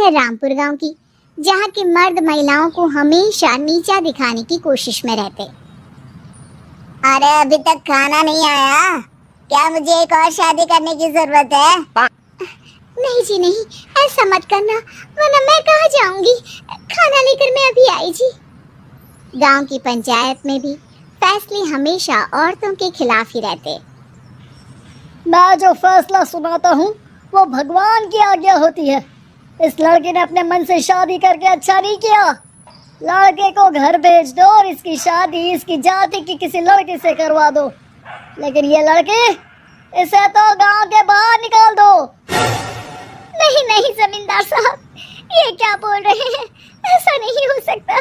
है रामपुर गांव की, जहां के मर्द महिलाओं को हमेशा नीचा दिखाने की कोशिश में रहते। अरे अभी तक खाना नहीं आया क्या? मुझे एक और शादी करने की जरूरत है। नहीं जी नहीं, ऐसा मत करना, वरना मैं कहाँ जाऊंगी। खाना लेकर मैं अभी आई जी। गांव की पंचायत में भी फैसले हमेशा औरतों के खिलाफ ही रहते। मैं जो फैसला सुनाता हूँ वो भगवान की आज्ञा होती है। इस लड़के ने अपने मन से शादी करके अच्छा नहीं किया। लड़के को घर भेज दो और इसकी शादी इसकी जाति की किसी लड़के से करवा दो, लेकिन ये लड़के इसे तो गांव के बाहर निकाल दो। नहीं नहीं जमींदार साहब, ये क्या बोल रहे हैं? ऐसा नहीं हो सकता।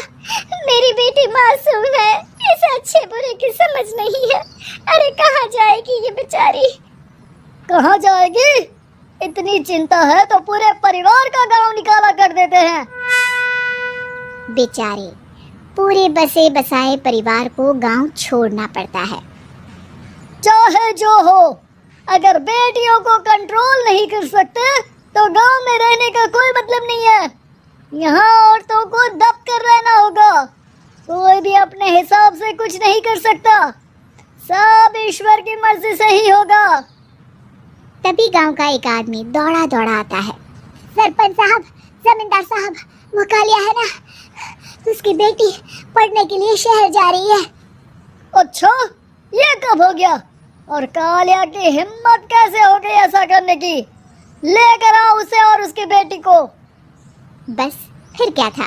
मेरी बेटी मासूम है, इसे अच्छे बुरे की समझ नहीं है। अरे कहाँ जाएगी ये बेचारी? कहाँ जाएगी? इतनी चिंता है तो पूरे परिवार का गांव निकाला कर देते हैं। बेचारे पूरे बसे बसाए परिवार को गांव छोड़ना पड़ता है। चाहे जो हो, अगर बेटियों को कंट्रोल नहीं कर सकते तो गांव में रहने का कोई मतलब नहीं है। यहाँ औरतों को दब कर रहना होगा। कोई भी अपने हिसाब से कुछ नहीं कर सकता, सब ईश्वर की मर्जी से ही होगा। तभी गांव का एक आदमी दौड़ा दौड़ा आता है। सरपंच साहब, जमींदार साहब, वो कालिया है ना, उसकी बेटी पढ़ने के लिए शहर जा रही है। अच्छा, ये कब हो गया? और कालिया की हिम्मत कैसे हो गई ऐसा करने की? लेकर आओ उसे और उसकी बेटी को। बस फिर क्या था,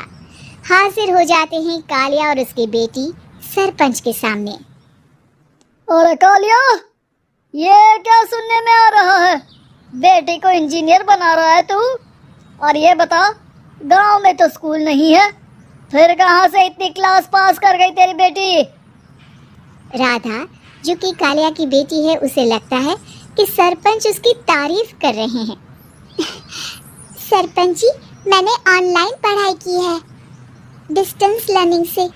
हाजिर हो जाते हैं कालिया और उसकी बेटी सरपंच के सामने। और कालिया, ये क्या सुनने में आ रहा है? बेटी को इंजीनियर बना रहा है तू? और ये बता, गांव में तो स्कूल नहीं है, फिर कहां से इतनी क्लास पास कर गई तेरी बेटी? राधा, जो कि कालिया की बेटी है, उसे लगता है कि सरपंच उसकी तारीफ कर रहे हैं। सरपंच जी, मैंने ऑनलाइन पढ़ाई की है, डिस्टेंस लर्निंग से।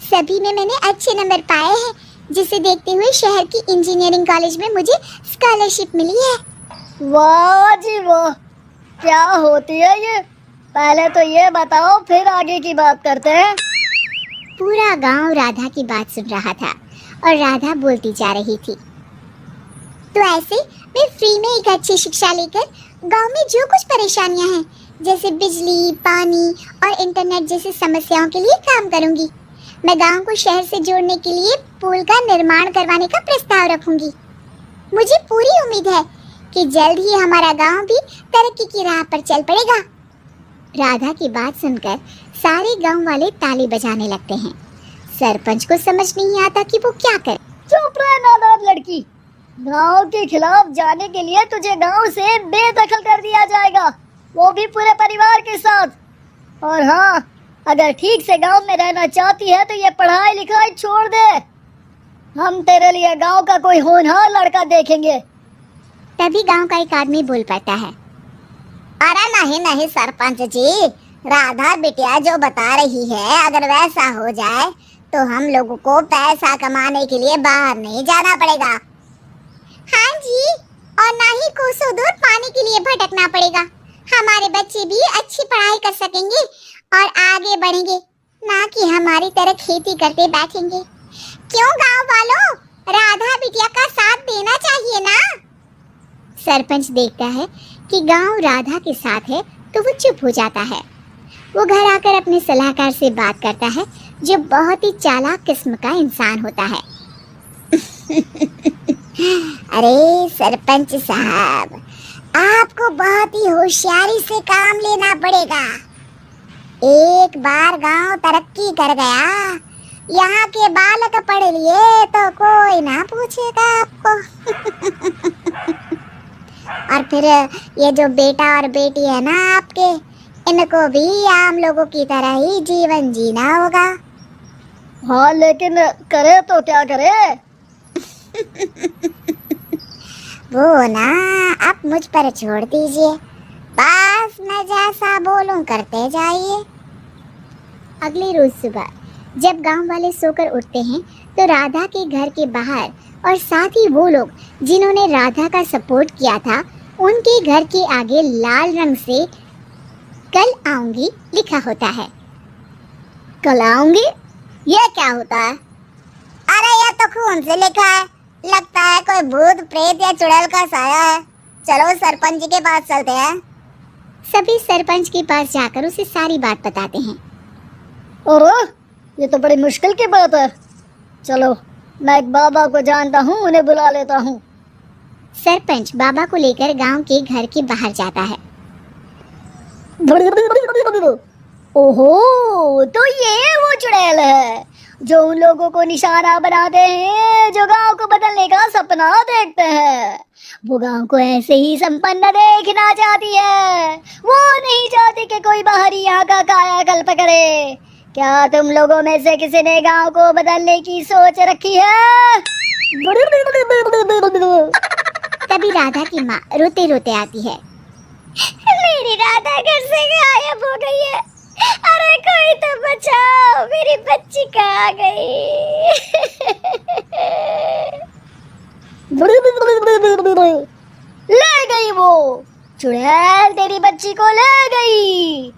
सभी में मैंने अच्छे नंबर पाए हैं, जिसे देखते हुए शहर की इंजीनियरिंग कॉलेज में मुझे स्कॉलरशिप मिली है। वाह जी वाह, क्या होती है ये? पहले तो ये बताओ, फिर आगे की बात करते हैं। पूरा गांव राधा की बात सुन रहा था और राधा बोलती जा रही थी। तो ऐसे मैं फ्री में एक अच्छी शिक्षा लेकर गांव में जो कुछ परेशानियां हैं, जैसे बिजली, पानी और इंटरनेट जैसी समस्याओं के लिए काम करूंगी। मैं गांव को शहर से जोड़ने के लिए पुल का निर्माण करवाने का प्रस्ताव रखूंगी। मुझे पूरी उम्मीद है कि जल्द ही हमारा गांव भी तरक्की की राह पर चल पड़ेगा। राधा की बात सुनकर सारे गांव वाले ताली बजाने लगते हैं। सरपंच को समझ नहीं आता कि वो क्या करे। चुप रह नादान लड़की, गांव के खिलाफ जाने के लिए तुझे गांव से बेदखल कर दिया जाएगा, वो भी पूरे परिवार के साथ। और हाँ, अगर ठीक से गांव में रहना चाहती है तो ये पढ़ाई लिखाई छोड़ दे। हम तेरे लिए गांव का कोई होनहार लड़का देखेंगे। तभी गांव का एक आदमी बोल पड़ता है। अरे नहीं नहीं सरपंच जी, राधा बिटिया जो बता रही है, अगर वैसा हो जाए तो हम लोगों को पैसा कमाने के लिए बाहर नहीं जाना पड़ेगा। हाँ जी, और ना ही कोसों दूर पानी के लिए भटकना पड़ेगा। हमारे बच्चे भी अच्छी पढ़ाई कर सकेंगे और आगे बढ़ेंगे, ना कि हमारी तरह खेती करते बैठेंगे। क्यों गांव वालों, राधा बिटिया का साथ देना चाहिए ना। सरपंच देखता है कि गांव राधा के साथ है तो वो चुप हो जाता है। वो घर आकर अपने सलाहकार से बात करता है, जो बहुत ही चालाक किस्म का इंसान होता है। अरे सरपंच साहब, आपको बहुत ही होशियारी से काम लेना पड़ेगा। एक बार गांव तरक्की कर गया, यहाँ के बालक पढ़ लिए तो कोई ना पूछेगा आपको। और फिर ये जो बेटा और बेटी है ना आपके, इनको भी आम लोगों की तरह ही जीवन जीना होगा। हाँ, लेकिन करे तो क्या करे? वो ना आप मुझ पर छोड़ दीजिए, बस मैं जैसा बोलूं करते जाइए। अगले रोज सुबह जब गांव वाले सोकर उठते हैं तो राधा के घर के बाहर और साथ ही वो लोग जिन्होंने राधा का सपोर्ट किया था, उनके घर के आगे लाल रंग से कल आऊंगी लिखा होता है। कल आऊंगी, ये क्या होता है? अरे ये तो खून से लिखा है, लगता है कोई भूत प्रेत या चुड़ैल का साया है। चलो सरपंच जी के पास चलते हैं। सभी सरपंच के पास जाकर उसे सारी बात बताते हैं। और ये तो बड़ी मुश्किल की बात है। चलो, मैं एक बाबा को जानता हूँ, उन्हें बुला लेता हूँ। सरपंच बाबा को लेकर गांव के घर के बाहर जाता है। ओहो, तो ये वो चुड़ैल है जो उन लोगों को निशाना बनाते हैं जो गांव को बदलने का सपना देखते हैं। वो गांव को ऐसे ही संपन्न देखना चाहती है। वो नहीं चाहती कि कोई बाहरी यहाँ का कायाकल्प करे। क्या तुम लोगों में से किसी ने गांव को बदलने की सोच रखी है? तभी राधा की माँ रोते रोते आती है। मेरी राधा घर से गायब हो गई है। अरे कोई तो बचाओ, मेरी बच्ची कहाँ गई? ले गई वो चुड़ैल, तेरी बच्ची को ले गई।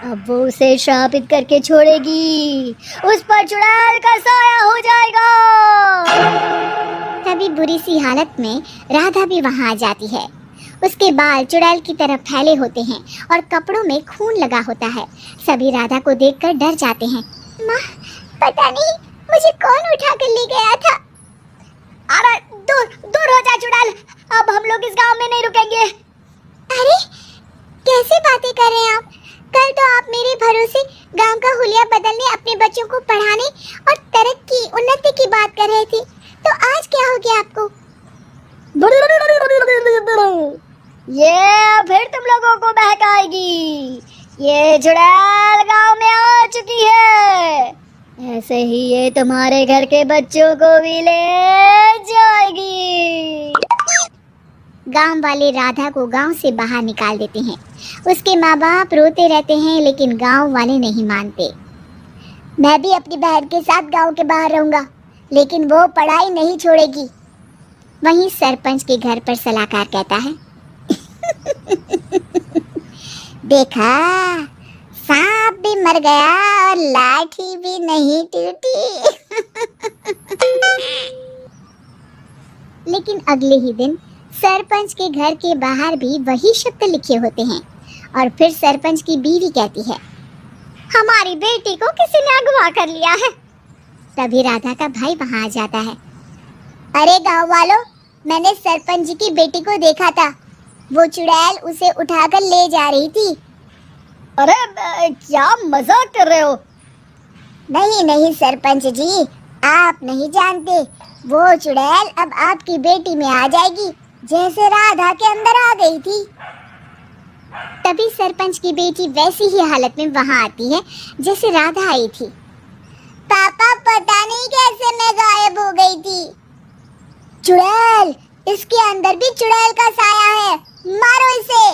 अब वो उसे श्रापित करके छोड़ेगी, उस पर चुड़ैल का साया हो जाएगा। तभी बुरी सी हालत में राधा भी वहां आ जाती है। उसके बाल चुड़ैल की तरह फैले होते हैं और कपड़ों में खून लगा होता है। सभी राधा को देखकर डर जाते हैं। माँ, पता नहीं मुझे कौन उठा कर ले गया था। अरे दूर दूर हो जा चुड़ैल, अब हम लोग इस गांव में नहीं रुकेंगे। अरे कैसी बातें कर रहे हैं आप? कल तो आप मेरे भरोसे गांव का हुलिया बदलने, अपने बच्चों को पढ़ाने और तरक्की उन्नति की बात कर रहे थे, तो आज क्या हो गया आपको? ये फिर तुम लोगों को बहकाएगी। ये चुड़ैल गांव में आ चुकी है, ऐसे ही ये तुम्हारे घर के बच्चों को भी ले जाएगी। गांव वाले राधा को गांव से बाहर निकाल देते हैं। उसके माँ बाप रोते रहते हैं, लेकिन गांव वाले नहीं मानते। मैं भी अपनी बहन के साथ गांव के बाहर रहूंगा, लेकिन वो पढ़ाई नहीं छोड़ेगी। वहीं सरपंच के घर पर सलाहकार कहता है। देखा, सांप भी मर गया और लाठी भी नहीं टूटी। लेकिन अगले ही दिन सरपंच के घर के बाहर भी वही शब्द लिखे होते हैं और फिर सरपंच की बीवी कहती है, हमारी बेटी को किसी ने अगवा कर लिया है। तभी राधा का भाई वहां आ जाता है। अरे गांव वालों, मैंने सरपंच जी की बेटी को देखा था। वो चुड़ैल उसे उठाकर ले जा रही थी। अरे क्या मजाक कर रहे हो? नहीं नहीं सरपंच जी, आप नहीं जानते। वो चुड़ैल अब आपकी बेटी में आ जाएगी, जैसे राधा के अंदर आ गई थी। तभी सरपंच की बेटी वैसी ही हालत में वहां आती है जैसे राधा आई थी। पापा, पता नहीं कैसे मैं गायब हो गई थी। चुड़ैल, इसके अंदर भी चुड़ैल का साया है, मारो इसे।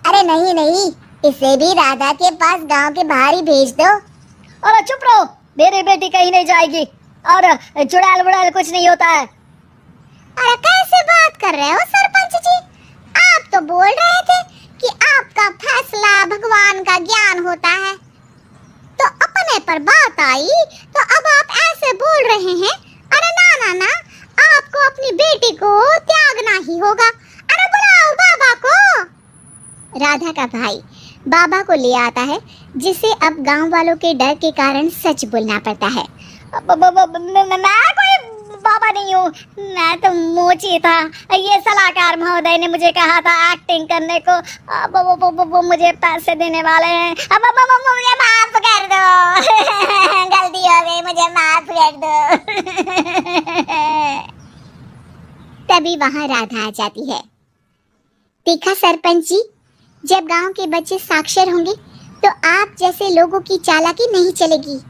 अरे नहीं नहीं, इसे भी राधा के पास गांव के बाहर ही भेज दो। अरे चुप रहो, मेरी बेटी कहीं नहीं जाएगी और चुड़ैल वुड़ैल कुछ नहीं होता है। अरे कैसे बात कर रहे हो सरपंच जी? आप तो बोल रहे थे कि आपका फैसला भगवान का ज्ञान होता है, तो अपने पर बात आई तो अब आप ऐसे बोल रहे हैं। अरे ना ना ना, आपको अपनी बेटी को त्यागना ही होगा। अरे बुलाओ बाबा को। राधा का भाई बाबा को ले आता है, जिसे अब गांव वालों के डर के कारण सच बोलना पड़ता है। मैं कोई बाबा नहीं हूँ, मैं तो मोची था। ये सलाहकार महोदय ने मुझे कहा था एक्टिंग करने को। वो मुझे पैसे देने वाले हैं। अब मुझे माफ कर दो। गलती हो गई, मुझे माफ कर दो। तभी वहां राधा आ जाती है। देखा सरपंच जी, जब गांव के बच्चे साक्षर होंगे तो आप जैसे लोगों की चालाकी नहीं चलेगी।